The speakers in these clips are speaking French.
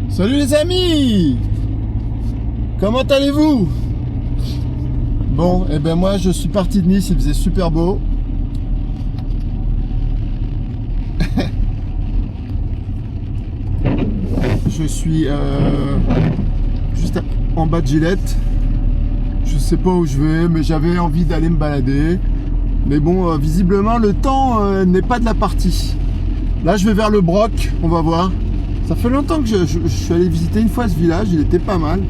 Salut les amis! Comment allez-vous? Bon, et ben moi je suis parti de Nice, il faisait super beau. Je suis juste en bas de Gillette. Je sais pas où je vais, mais j'avais envie d'aller me balader. Mais bon, visiblement le temps n'est pas de la partie. Là je vais vers le Broc, on va voir. Ça fait longtemps que je suis allé visiter une fois ce village, il était pas mal.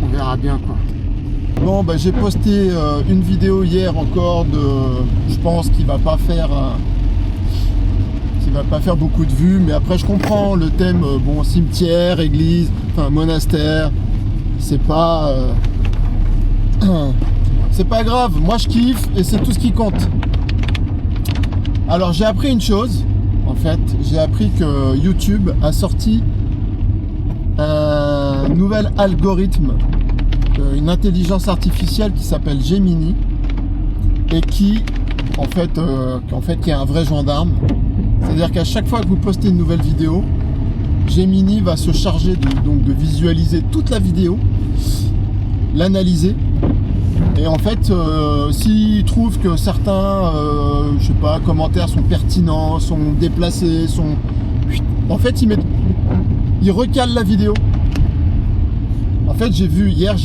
On verra bien quoi. Bon bah j'ai posté une vidéo hier encore de. Je pense qu'il va pas faire beaucoup de vues, mais après je comprends le thème, bon, cimetière, église, enfin monastère, c'est pas c'est pas grave, moi je kiffe et c'est tout ce qui compte. Alors j'ai appris une chose, en fait, j'ai appris que YouTube a sorti un nouvel algorithme, une intelligence artificielle qui s'appelle Gemini et qui en fait qui est un vrai gendarme. C'est-à-dire qu'à chaque fois que vous postez une nouvelle vidéo, Gemini va se charger de visualiser toute la vidéo, l'analyser. Et en fait, s'il trouve que certains, je sais pas, commentaires sont pertinents, sont déplacés, en fait, il recale la vidéo. En fait, j'ai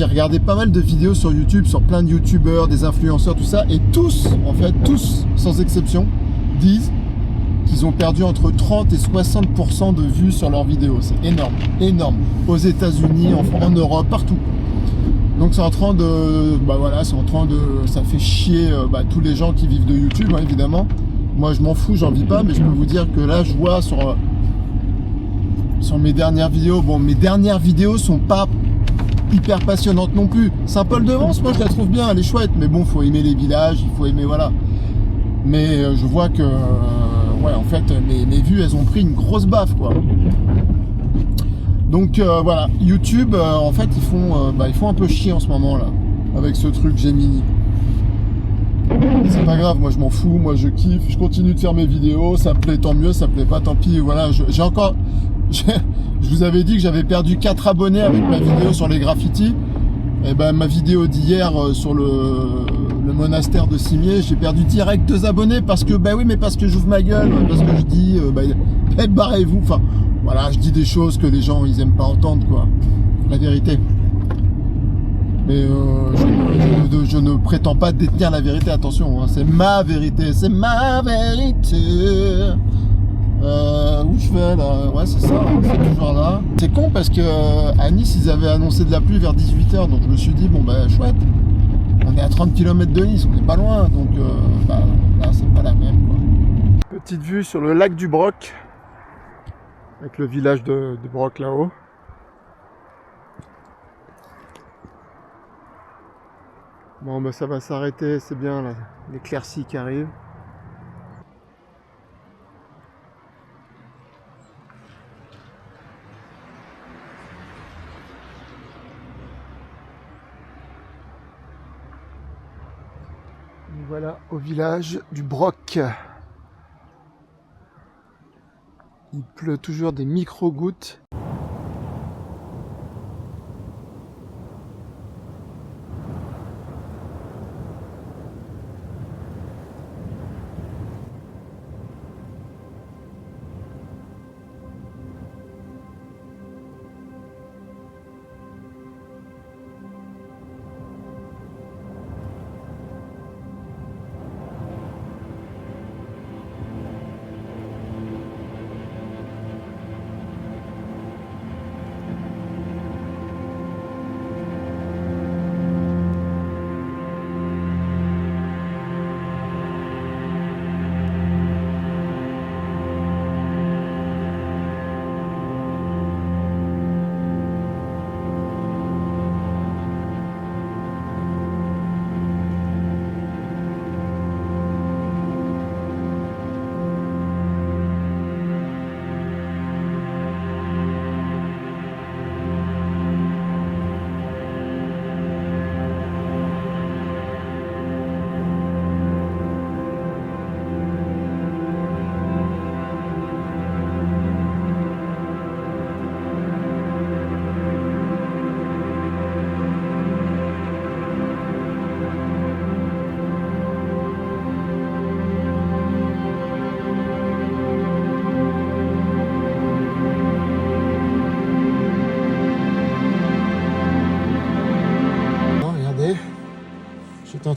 regardé pas mal de vidéos sur YouTube, sur plein de youtubeurs, des influenceurs, tout ça, et tous, sans exception, disent qu'ils ont perdu entre 30 et 60% de vues sur leurs vidéos. C'est énorme, énorme. Aux États-Unis, en Europe, partout. Donc c'est en train de, ça fait chier tous les gens qui vivent de YouTube, hein, évidemment. Moi je m'en fous, j'en vis pas, mais je peux vous dire que là je vois sur mes dernières vidéos, bon, mes dernières vidéos sont pas hyper passionnantes non plus. Saint-Paul-de-Vence, moi je la trouve bien, elle est chouette, mais bon, faut aimer les villages, il faut aimer, voilà. Mais je vois que en fait mes vues elles ont pris une grosse baffe quoi. Donc voilà, YouTube en fait ils font un peu chier en ce moment là avec ce truc Gemini. C'est pas grave, moi je m'en fous, moi je kiffe, je continue de faire mes vidéos, ça plaît tant mieux, ça plaît pas tant pis, voilà, je vous avais dit que j'avais perdu 4 abonnés avec ma vidéo sur les graffitis. Et ben ma vidéo d'hier sur le monastère de Cimiez, j'ai perdu direct 2 abonnés parce que parce que j'ouvre ma gueule, parce que je dis barrez-vous, enfin voilà, je dis des choses que les gens ils aiment pas entendre quoi, la vérité. Mais je ne prétends pas détenir la vérité, attention, hein, c'est ma vérité, c'est ma vérité. Où je vais là? Ouais c'est ça, hein, c'est toujours là. C'est con parce que à Nice ils avaient annoncé de la pluie vers 18 h, donc je me suis dit bon bah chouette. On est à 30 km de Nice, on n'est pas loin, donc là c'est pas la même quoi. Petite vue sur le lac du Broc, avec le village de Broc là-haut. Bon bah ça va s'arrêter, c'est bien là, l'éclaircie qui arrive. Voilà, au village du Broc. Il pleut toujours des micro-gouttes.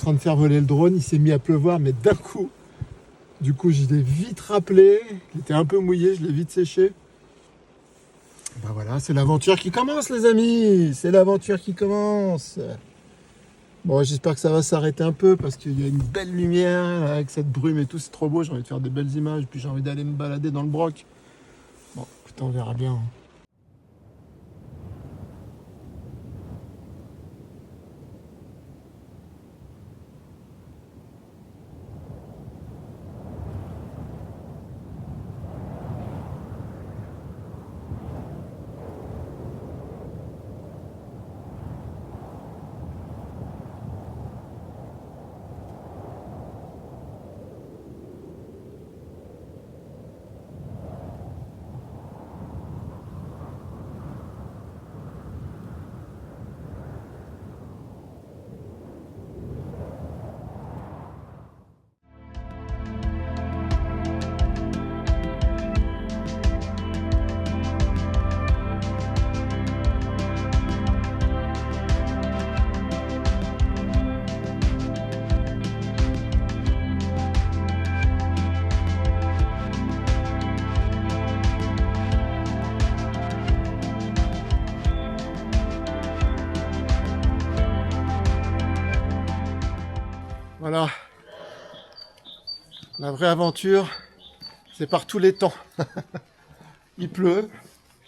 train de faire voler le drone, il s'est mis à pleuvoir, mais d'un coup. Du coup, je l'ai vite rappelé. Il était un peu mouillé, je l'ai vite séché. Ben voilà, c'est l'aventure qui commence, les amis. C'est l'aventure qui commence. Bon, j'espère que ça va s'arrêter un peu parce qu'il y a une belle lumière là, avec cette brume et tout. C'est trop beau. J'ai envie de faire des belles images. Puis j'ai envie d'aller me balader dans le Broc. Bon, écoute, on verra bien. Voilà. La vraie aventure, c'est par tous les temps. Il pleut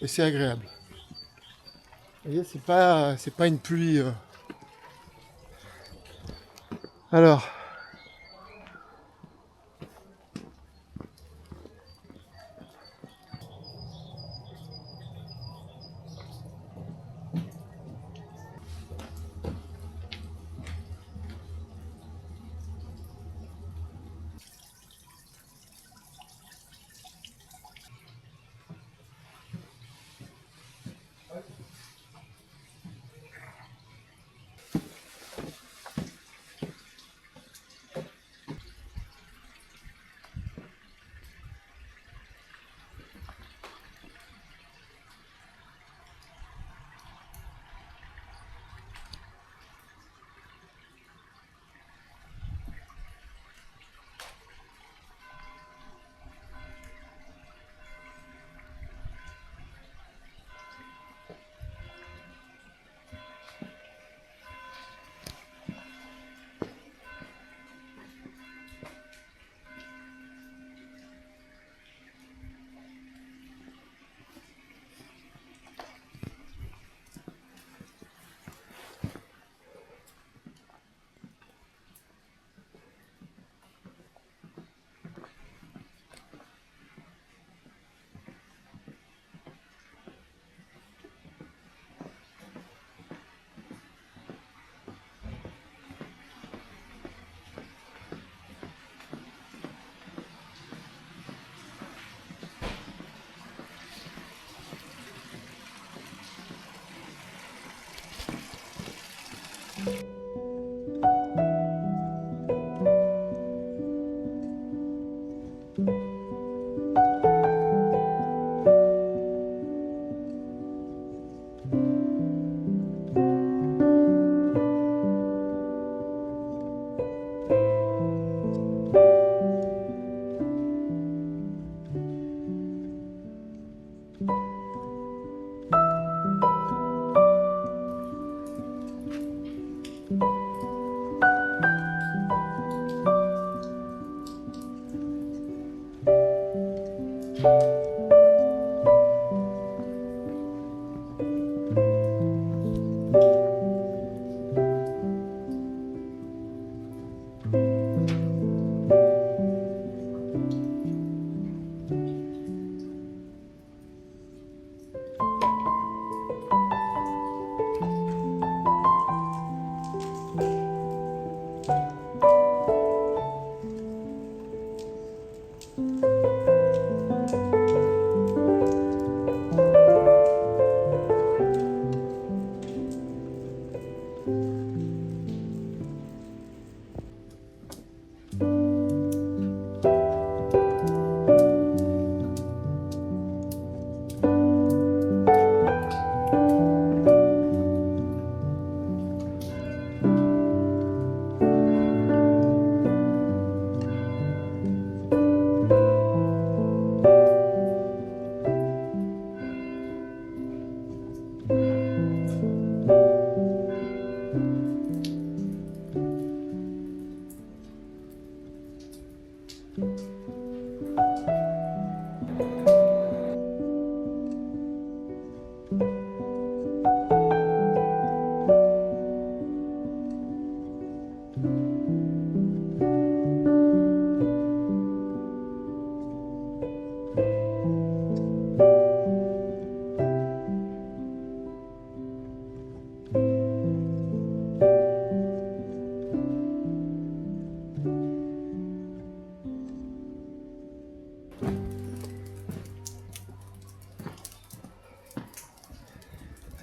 et c'est agréable. Vous voyez, c'est pas une pluie. Alors,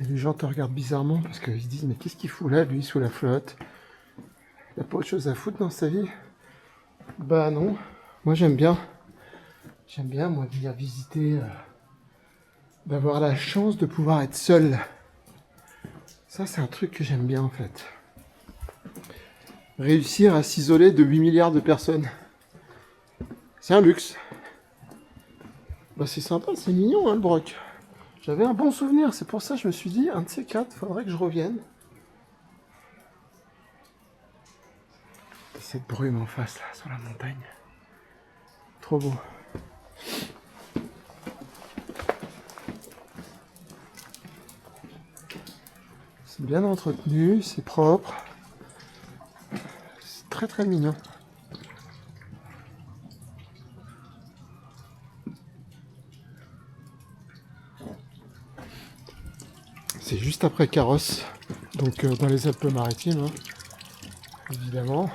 les gens te regardent bizarrement parce qu'ils se disent mais qu'est-ce qu'il fout là, lui, sous la flotte? Il n'y a pas autre chose à foutre dans sa vie? Bah non, moi j'aime bien. J'aime bien, moi, venir visiter, d'avoir la chance de pouvoir être seul. Ça, c'est un truc que j'aime bien, en fait. Réussir à s'isoler de 8 milliards de personnes. C'est un luxe. Bah, c'est sympa, c'est mignon, hein, le Broc. J'avais un bon souvenir, c'est pour ça que je me suis dit, un de ces quatre, faudrait que je revienne. Et cette brume en face, là, sur la montagne. Trop beau. C'est bien entretenu, c'est propre. C'est très très mignon. C'est juste après Carrosse, donc dans les Alpes-Maritimes, hein, évidemment.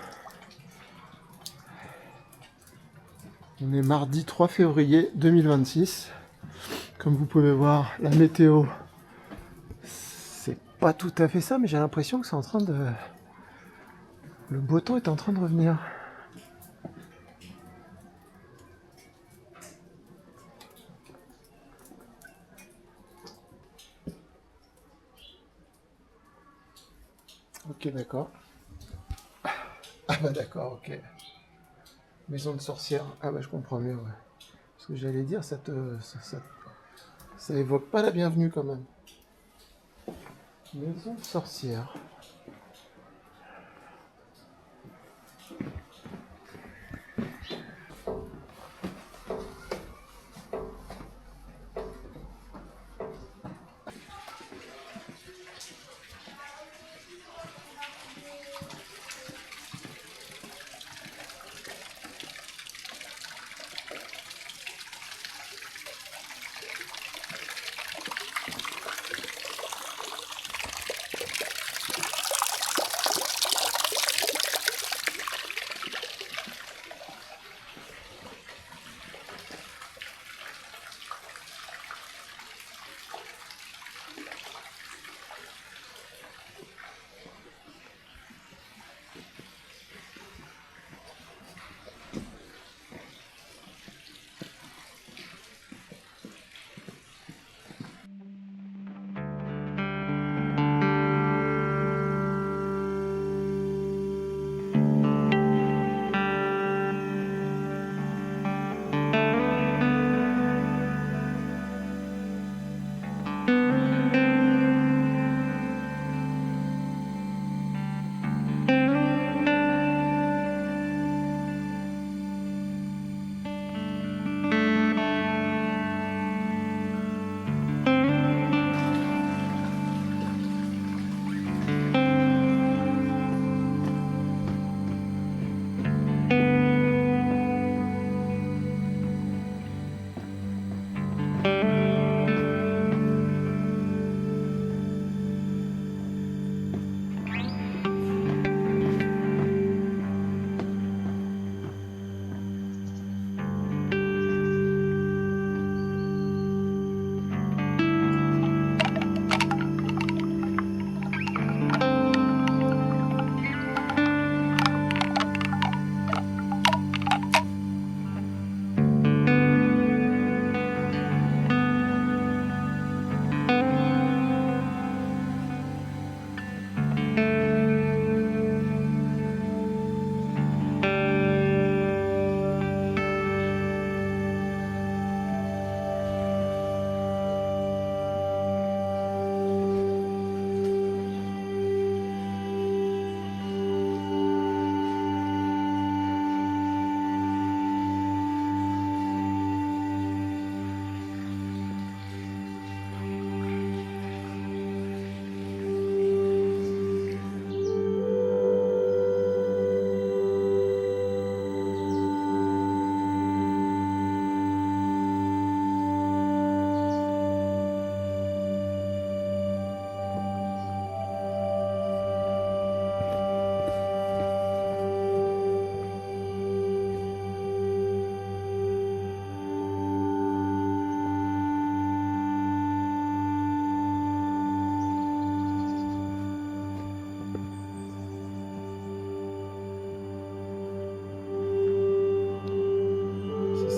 On est mardi 3 février 2026. Comme vous pouvez voir, la météo, c'est pas tout à fait ça, mais j'ai l'impression que c'est en train de... Le beau temps est en train de revenir. Ok, d'accord. Ah bah d'accord, ok. Maison de sorcière. Ah bah je comprends mieux, ouais. Ce que j'allais dire, ça évoque pas la bienvenue quand même. Maison de sorcière.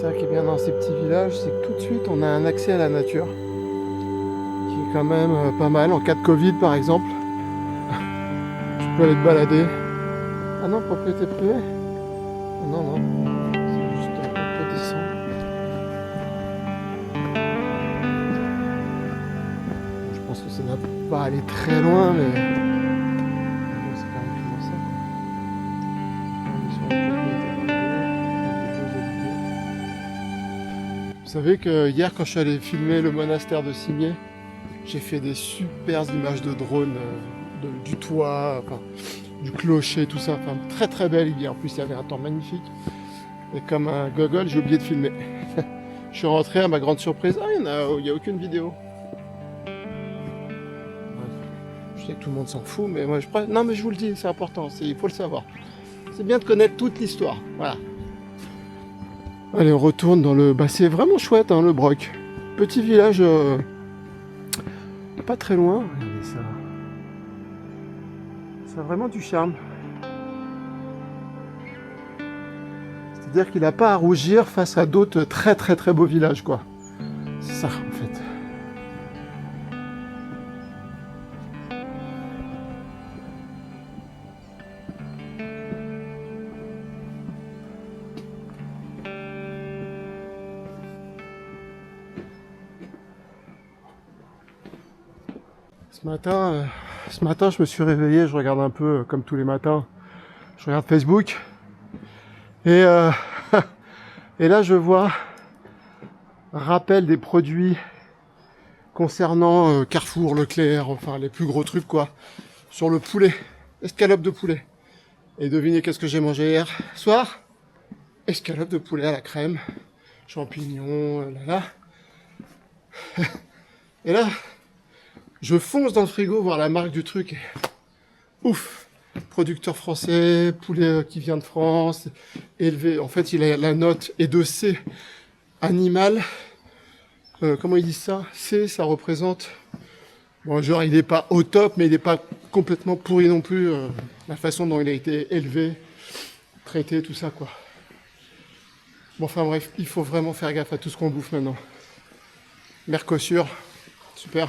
ça qui est bien dans ces petits villages, c'est que tout de suite on a un accès à la nature qui est quand même pas mal. En cas de Covid par exemple, tu peux aller te balader. Ah non, propriété privée? Non, non, c'est juste on peut descendre. Je pense que ça n'a pas aller très loin, mais c'est quand même toujours ça. On est sur une propriété privée, avec des beaux habités. Vous savez que hier, quand je suis allé filmer le monastère de Cimiez, j'ai fait des super images de drone du toit, enfin, du clocher, tout ça. Enfin, très très belle hier. En plus, il y avait un temps magnifique. Et comme un gogol, j'ai oublié de filmer. Je suis rentré à ma grande surprise. Ah, il n'y a aucune vidéo. Je sais que tout le monde s'en fout, mais moi non, mais je vous le dis, c'est important, il faut le savoir. C'est bien de connaître toute l'histoire. Voilà. Allez, on retourne dans le. Bah, c'est vraiment chouette, hein, le Broc. Petit village, pas très loin. Regardez ça. Ça a vraiment du charme. C'est-à-dire qu'il n'a pas à rougir face à d'autres très très très beaux villages, quoi. C'est ça, en fait. Ce matin, je me suis réveillé, je regarde un peu comme tous les matins, je regarde Facebook et, et là je vois rappel des produits concernant Carrefour, Leclerc, enfin les plus gros trucs quoi, sur le poulet, escalope de poulet. Et devinez qu'est-ce que j'ai mangé hier soir? Escalope de poulet à la crème, champignons, là. Et là, je fonce dans le frigo voir la marque du truc. Et ouf, producteur français, poulet qui vient de France, élevé. En fait, il a la note est de C, animal. Comment ils disent ça? C, ça représente. Bon, genre, il n'est pas au top, mais il n'est pas complètement pourri non plus. La façon dont il a été élevé, traité, tout ça, quoi. Bon, enfin bref, il faut vraiment faire gaffe à tout ce qu'on bouffe maintenant. Mercosur, super.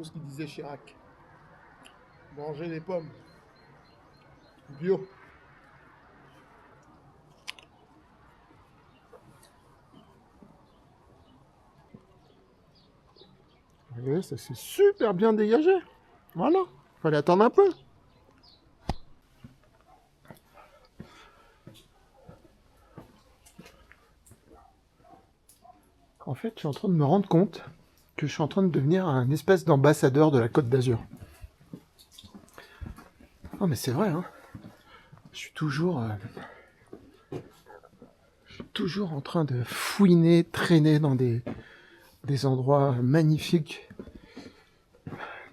tout ce qu'il disait Chirac. Manger les pommes. Bio. Vous voyez, ça s'est super bien dégagé. Voilà. Fallait attendre un peu. En fait, je suis en train de me rendre compte que je suis en train de devenir un espèce d'ambassadeur de la Côte d'Azur. Non mais c'est vrai, hein. Je suis toujours en train de fouiner, traîner dans des endroits magnifiques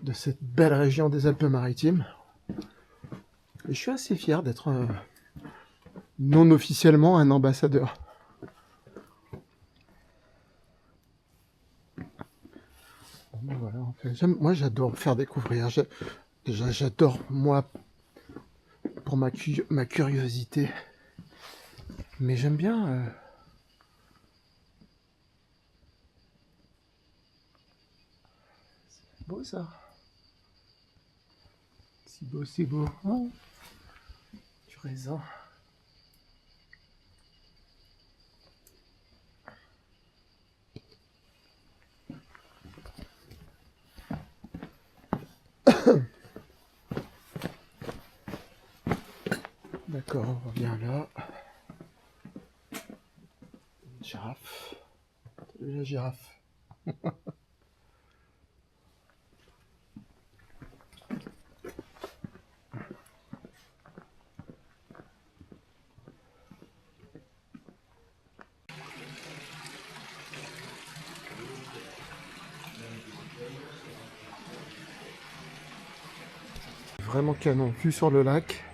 de cette belle région des Alpes-Maritimes. Et je suis assez fier d'être non officiellement un ambassadeur. Bon, voilà, en fait, moi j'adore faire découvrir. Déjà j'adore moi pour ma curiosité. Mais j'aime bien c'est beau ça. Si beau, c'est beau. Oh. Du raisin. D'accord, on revient là. Une girafe. Salut la girafe. Vraiment canon, vue sur le lac.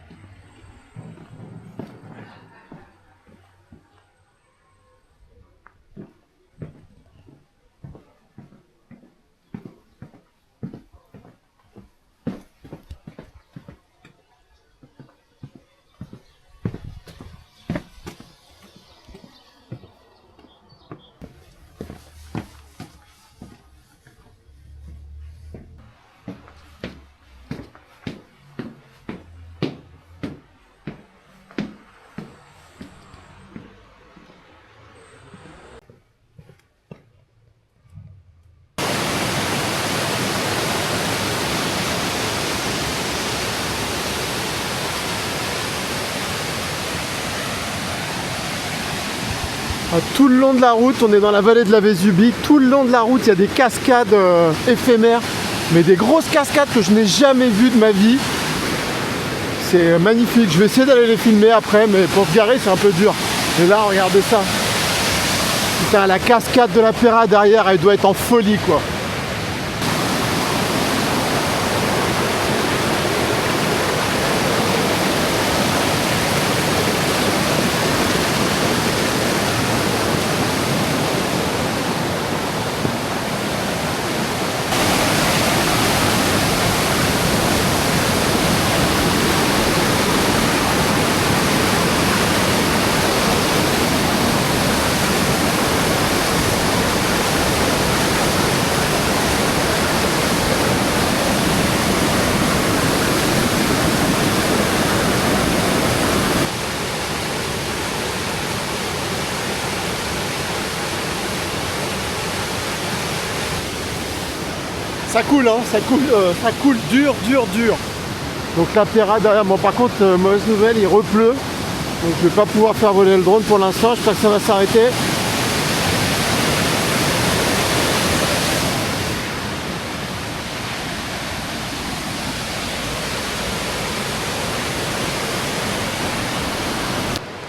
Tout le long de la route, on est dans la vallée de la Vésubie. Tout le long de la route, il y a des cascades éphémères, mais des grosses cascades que je n'ai jamais vues de ma vie. C'est magnifique. Je vais essayer d'aller les filmer après, mais pour se garer, c'est un peu dur. Et là, regardez ça. Putain, la cascade de la Péra derrière, elle doit être en folie, quoi. Ça coule, hein, ça coule dur. Donc la Péra derrière, bon par contre, mauvaise nouvelle, il repleut. Donc je vais pas pouvoir faire voler le drone pour l'instant, j'espère que ça va s'arrêter.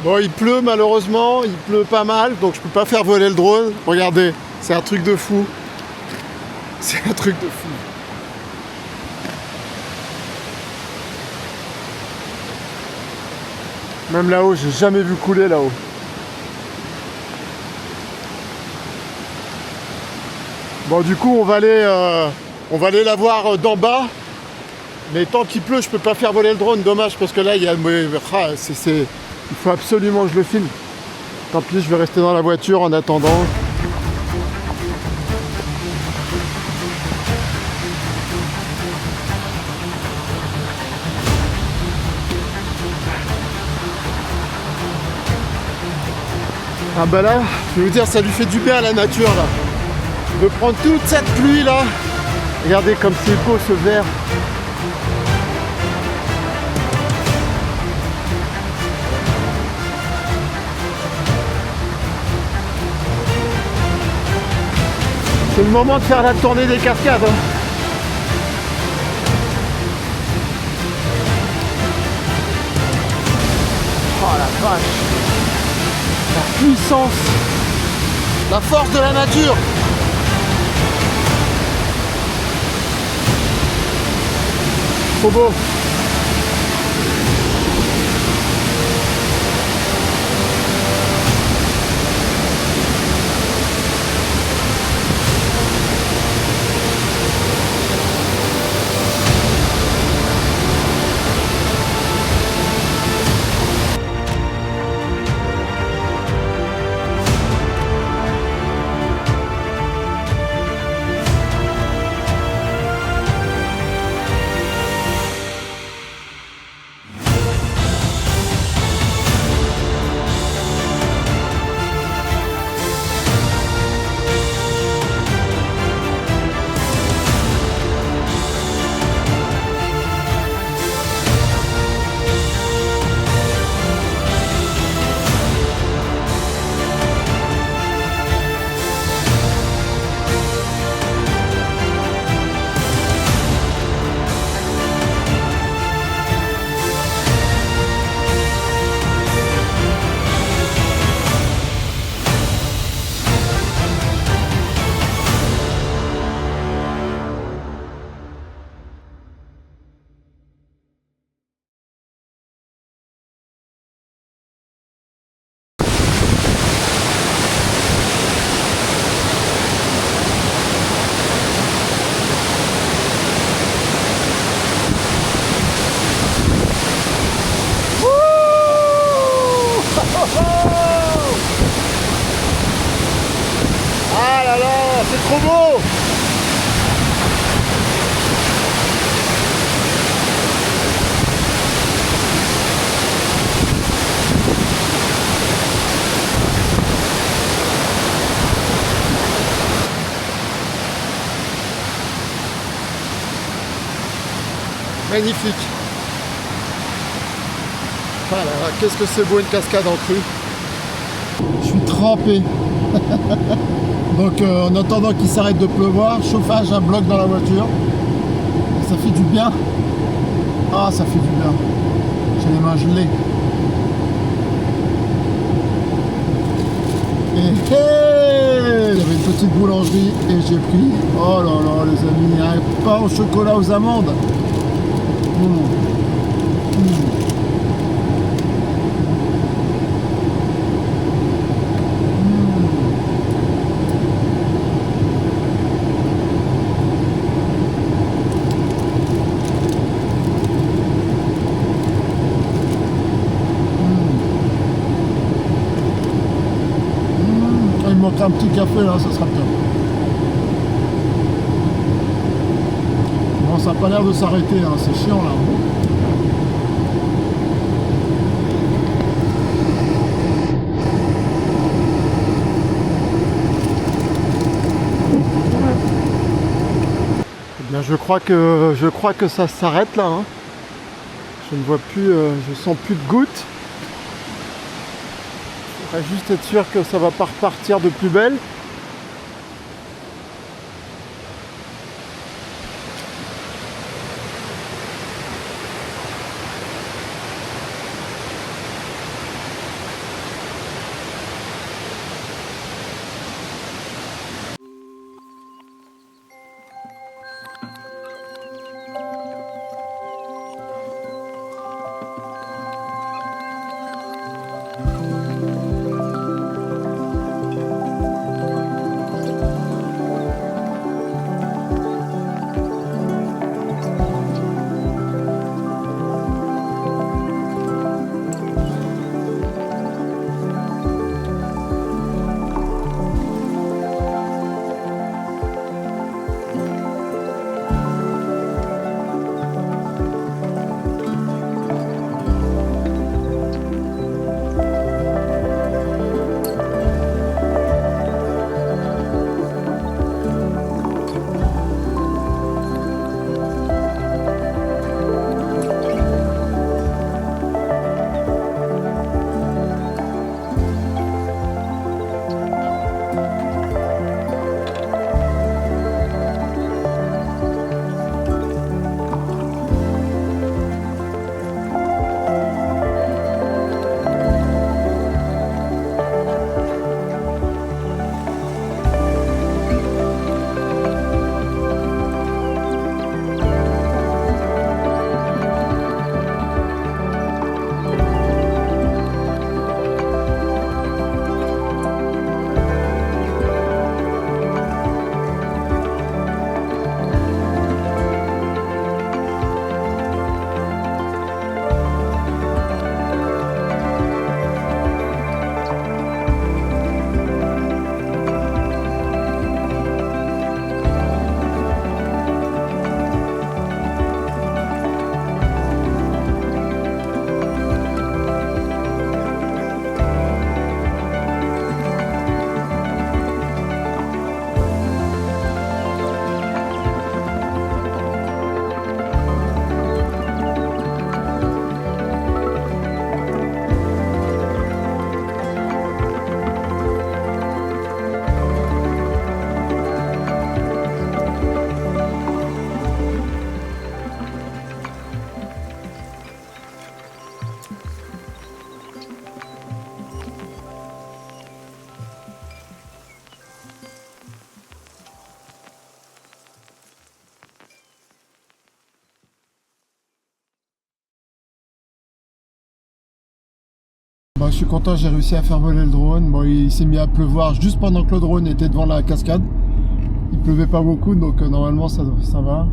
Bon, il pleut malheureusement, il pleut pas mal, donc je peux pas faire voler le drone. Regardez, c'est un truc de fou. C'est un truc de fou. Même là-haut, j'ai jamais vu couler là-haut. Bon, du coup, on va aller la voir d'en bas. Mais tant qu'il pleut, je peux pas faire voler le drone. Dommage, parce que là, il y a... il faut absolument que je le filme. Tant pis, je vais rester dans la voiture en attendant. Ah bah là, je vais vous dire, ça lui fait du bien à la nature là. De prendre toute cette pluie là. Regardez comme c'est beau ce vert. C'est le moment de faire la tournée des cascades. Hein. Oh la vache. La puissance. La force de la nature. Trop beau. Ah là là, c'est trop beau! Magnifique! Ah là là, qu'est-ce que c'est beau une cascade en crue! Je suis trempé! Donc en attendant qu'il s'arrête de pleuvoir, chauffage à bloc dans la voiture. Ça fait du bien. Ah, ça fait du bien. J'ai les mains gelées. Et hey, il y avait une petite boulangerie et j'ai pris, oh là là les amis, un pain au chocolat aux amandes. Il me manque un petit café là, ça sera top. Bon, ça n'a pas l'air de s'arrêter, hein, c'est chiant là. Eh bien, je crois que ça s'arrête là. Hein. Je ne vois plus, je sens plus de gouttes. Il faudrait juste être sûr que ça va pas repartir de plus belle. Bah, je suis content, j'ai réussi à faire voler le drone. Bon, il s'est mis à pleuvoir juste pendant que le drone était devant la cascade. Il pleuvait pas beaucoup, donc normalement ça va.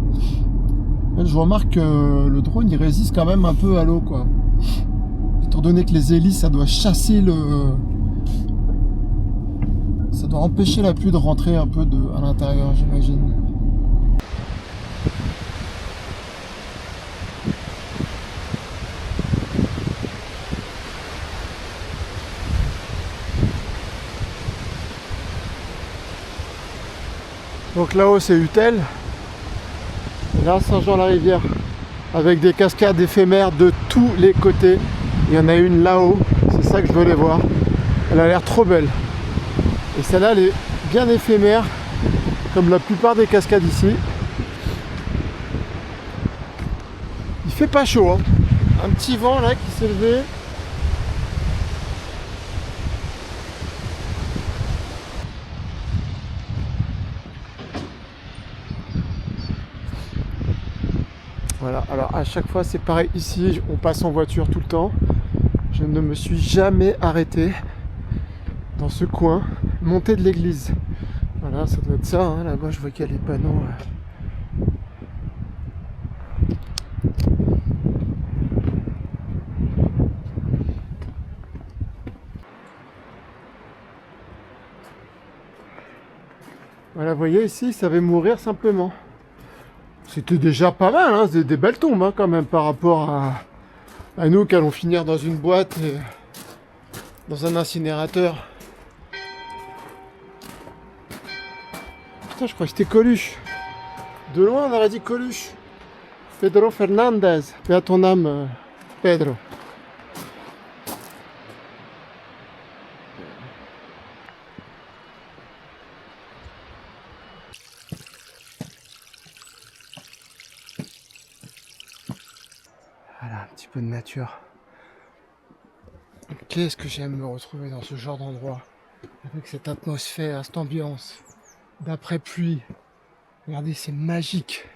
Je remarque que le drone il résiste quand même un peu à l'eau, quoi. Étant donné que les hélices, ça doit chasser ça doit empêcher la pluie de rentrer un peu à l'intérieur, j'imagine. Donc là-haut c'est Utel, et là Saint-Jean-la-Rivière, avec des cascades éphémères de tous les côtés. Il y en a une là-haut, c'est ça que je veux aller voir. Elle a l'air trop belle. Et celle-là elle est bien éphémère, comme la plupart des cascades ici. Il fait pas chaud, hein. Un petit vent là qui s'est levé. Voilà, alors à chaque fois c'est pareil ici, on passe en voiture tout le temps. Je ne me suis jamais arrêté dans ce coin, montée de l'église. Voilà, ça doit être ça, hein. Là-bas je vois qu'il y a les panneaux. Voilà, vous voyez ici, ça va mourir simplement. C'était déjà pas mal, hein, c'est des belles tombes, hein, quand même, par rapport à nous qui allons finir dans une boîte, dans un incinérateur. Putain, je crois que c'était Coluche. De loin, on aurait dit Coluche. Pedro Fernandez. Paix à ton âme, Pedro. Voilà, un petit peu de nature. Qu'est-ce que j'aime me retrouver dans ce genre d'endroit, avec cette atmosphère, cette ambiance d'après-pluie. Regardez, c'est magique.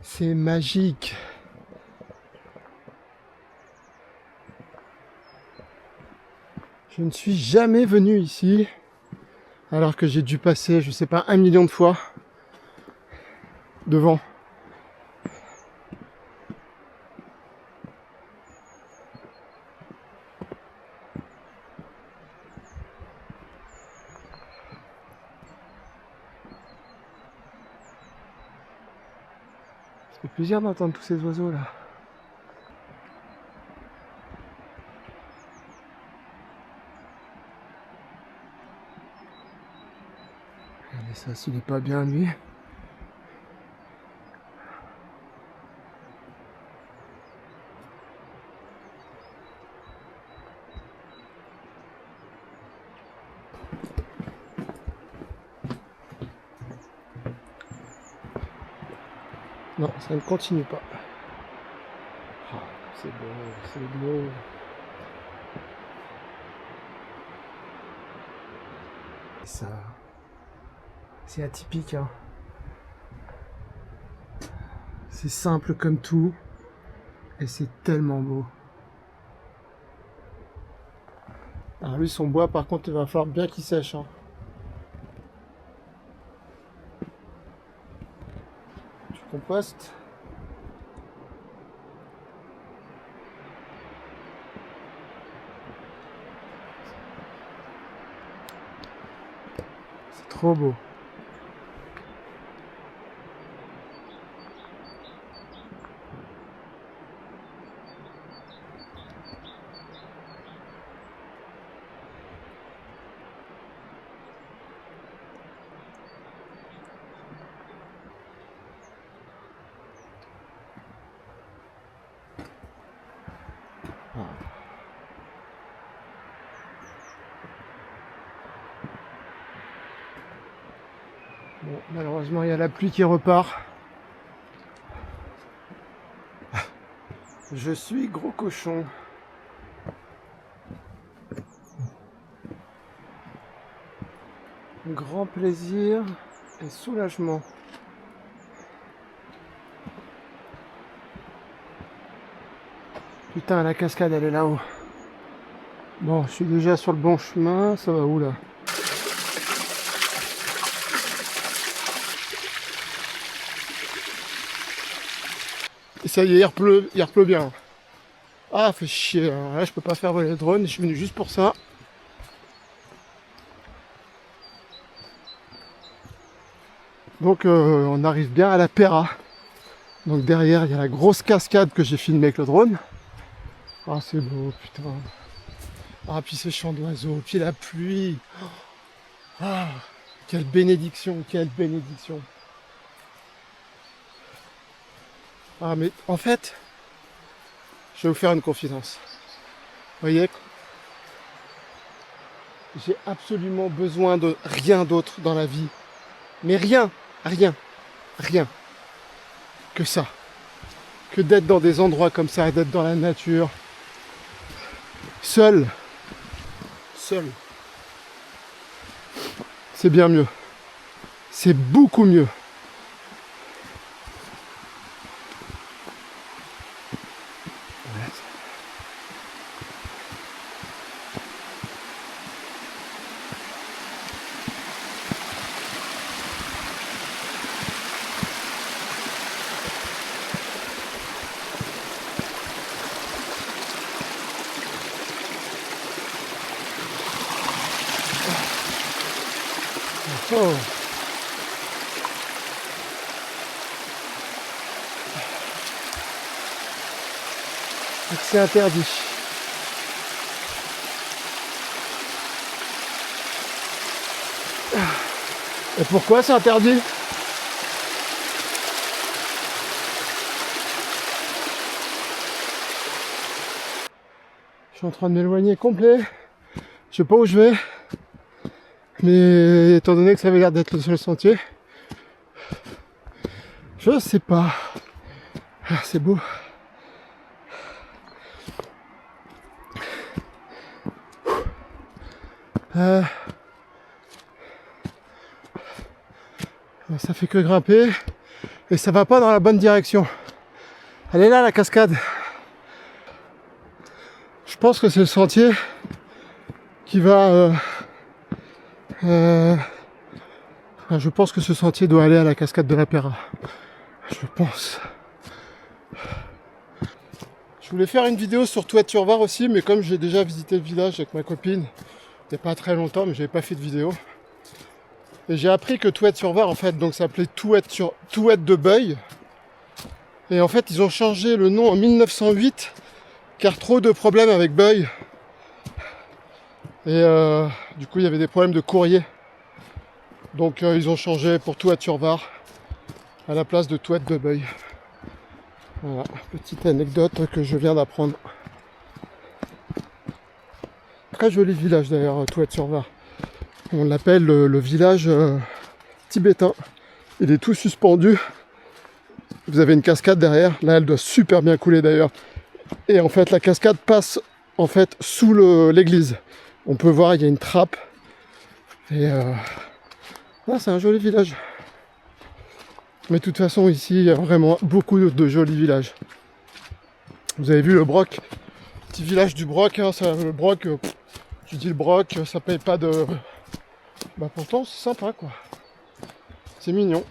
C'est magique. Je ne suis jamais venu ici, alors que j'ai dû passer, je sais pas, 1 million de fois devant. Ça fait plaisir d'entendre tous ces oiseaux là. Regardez ça, s'il est pas bien lui. Non, ça ne continue pas. Oh, c'est beau, c'est beau. Ça, c'est atypique, hein. C'est simple comme tout, et c'est tellement beau. Alors lui, son bois, par contre, il va falloir bien qu'il sèche, hein. Tu compostes. C'est trop beau. Bon, malheureusement, il y a la pluie qui repart. Je suis gros cochon. Grand plaisir et soulagement. Putain, la cascade, elle est là-haut. Bon, je suis déjà sur le bon chemin, ça va où là? Et ça y est, il repleut bien. Ah, fait chier, alors là je peux pas faire voler le drone, je suis venu juste pour ça. Donc on arrive bien à la Pera. Donc derrière il y a la grosse cascade que j'ai filmée avec le drone. Ah c'est beau, putain. Ah puis ces chants d'oiseaux, puis la pluie. Ah, quelle bénédiction, quelle bénédiction. Ah mais en fait, je vais vous faire une confidence. Vous voyez, j'ai absolument besoin de rien d'autre dans la vie. Mais rien, rien, rien que ça. Que d'être dans des endroits comme ça, d'être dans la nature. Seul. Seul. C'est bien mieux. C'est beaucoup mieux. Oh. C'est interdit. Et pourquoi c'est interdit? Je suis en train de m'éloigner complet. Je sais pas où je vais. Mais étant donné que ça avait l'air d'être le seul sentier, je sais pas. Ah, c'est beau. Ça fait que grimper et ça va pas dans la bonne direction. Elle est là la cascade. Je pense que c'est le sentier qui va je pense que ce sentier doit aller à la cascade de la Pera. Je pense. Je voulais faire une vidéo sur Touët-sur-Var aussi, mais comme j'ai déjà visité le village avec ma copine, il n'y a pas très longtemps, mais j'avais pas fait de vidéo. Et j'ai appris que Touët-sur-Var, en fait, donc s'appelait Touët de Beuil. Et en fait, ils ont changé le nom en 1908, car trop de problèmes avec Beuil. Et du coup, il y avait des problèmes de courrier. Donc ils ont changé pour Touët-sur-Var à la place de Touët de Beuil. Voilà, petite anecdote que je viens d'apprendre. Très joli village d'ailleurs, Touët-sur-Var. On l'appelle le village tibétain. Il est tout suspendu. Vous avez une cascade derrière. Là, elle doit super bien couler d'ailleurs. Et en fait, la cascade passe en fait sous l'église. On peut voir, il y a une trappe. Et là, c'est un joli village. Mais de toute façon, ici, il y a vraiment beaucoup de jolis villages. Vous avez vu le Broc, petit village du Broc, hein, ça, le Broc, tu dis le Broc, ça paye pas de... Bah pourtant, c'est sympa, quoi. C'est mignon.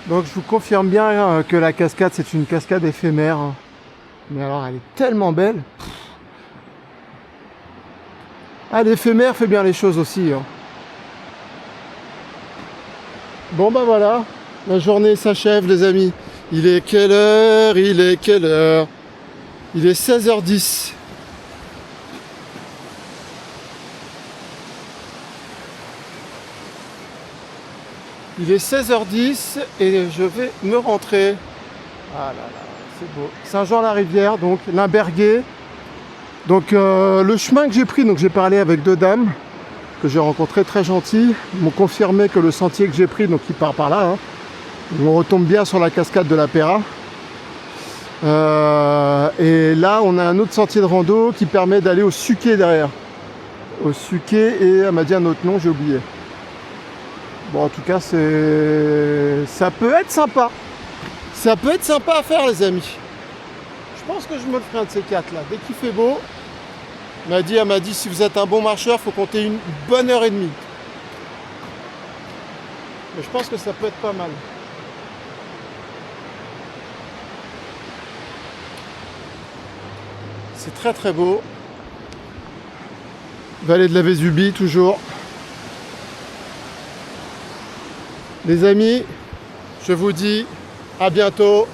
Donc je vous confirme bien que la cascade c'est une cascade éphémère. Mais alors elle est tellement belle. Ah, l'éphémère fait bien les choses aussi. Bon bah voilà, la journée s'achève les amis. Il est quelle heure? Il est quelle heure? Il est 16h10. Il est 16h10 et je vais me rentrer. Ah là là, c'est beau. Saint-Jean-la-Rivière, donc Limberguet. Donc le chemin que j'ai pris, donc j'ai parlé avec deux dames que j'ai rencontrées très gentilles. Ils m'ont confirmé que le sentier que j'ai pris, donc il part par là. Hein, on retombe bien sur la cascade de la Péra. Et là, on a un autre sentier de rando qui permet d'aller au Suquet derrière. Au Suquet et elle m'a dit un autre nom, j'ai oublié. Bon, en tout cas, ça peut être sympa. Ça peut être sympa à faire, les amis. Je pense que je me le ferai un de ces quatre là. Dès qu'il fait beau, elle m'a dit si vous êtes un bon marcheur, il faut compter une bonne heure et demie. Mais je pense que ça peut être pas mal. C'est très très beau. Vallée de la Vésubie toujours. Les amis, je vous dis à bientôt.